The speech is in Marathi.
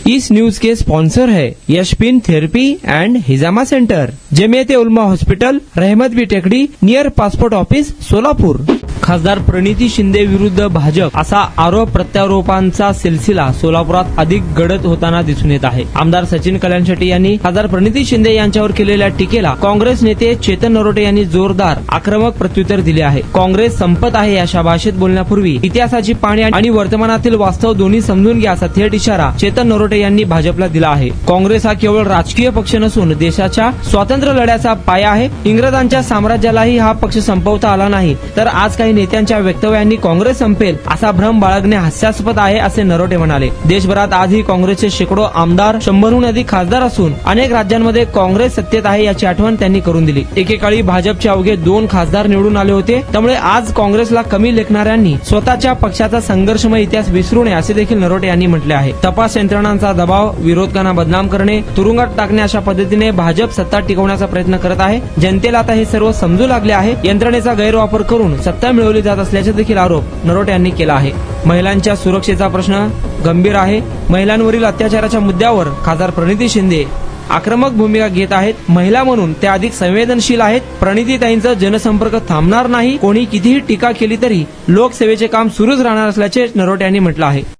इस न्यूज के स्पॉन्सर है यशपिन थेरेपी एंड हिजामा सेंटर, जमियत उलमा हॉस्पिटल, रहमत बी टेकडी, नियर पासपोर्ट ऑफिस, सोलापूर। खासदार प्रणिती शिंदे विरुद्ध भाजप असा आरोप प्रत्यारोपांचा सिलसिला सोलापुरात अधिक गडद होताना दिसून येत आहे। आमदार सचिन कल्याण शेट्टी यांनी खासदार प्रणिती शिंदे यांच्यावर केलेल्या टीकेला काँग्रेस नेते चेतन नरोटे यांनी जोरदार आक्रमक प्रत्युत्तर दिले आहे। काँग्रेस संपत आहे अशा भाषेत बोलण्यापूर्वी इतिहासाची पाने आणि वर्तमानातील वास्तव दोन्ही समजून घ्या असा थेट इशारा चेतन नरोटे यांनी भाजपला दिला आहे। काँग्रेस हा केवळ राजकीय पक्ष नसून देशाच्या स्वातंत्र्य लढ्याचा पाया आहे। इंग्रजांच्या साम्राज्यालाही हा पक्ष संपवता आला नाही, तर आज काही नेत्यांच्या वक्तव्यांनी काँग्रेस संपेल असा भ्रम बाळगणे हास्यास्पद आहे, असे नरोटे म्हणाले। देशभरात आजही काँग्रेसचे शेकडो आमदार, 100हून अधिक खासदार असून अनेक राज्यांमध्ये काँग्रेस सत्तेत आहे याची आठवण त्यांनी करून दिली। एकेकाळी भाजपचे अवघे 2 खासदार निवडून आले होते, त्यामुळे आज काँग्रेसला कमी लेखणाऱ्यांनी स्वतःच्या पक्षाचा संघर्षमय इतिहास विसरू नये असे देखील नरोटे यांनी म्हटले आहे। तपास यंत्रणांचा दबाव, विरोधकांना बदनाम करणे, तुरुंगात टाकणे अशा पद्धतीने भाजप सत्ता टिकवण्याचा प्रयत्न करत आहे। जनतेला आता हे सर्व समजू लागले आहे। यंत्रणेचा गैरवापर करून सत्ता मिळवली जात असल्याचा देखील आरोप नरोटे यांनी केला आहे। महिलांच्या सुरक्षेचा प्रश्न गंभीर आहे। महिलांवरील अत्याचाराच्या मुद्द्यावर खासदार प्रणिती शिंदे आक्रमक भूमिका घेत आहेत। महिला म्हणून त्या अधिक संवेदनशील आहेत। प्रणितीताईंचा जनसंपर्क थांबणार नाही। कोणी कितीही टीका केली तरी लोकसेवेचे काम सुरूच राहणार असल्याचे नरोटे यांनी म्हटलं आहे।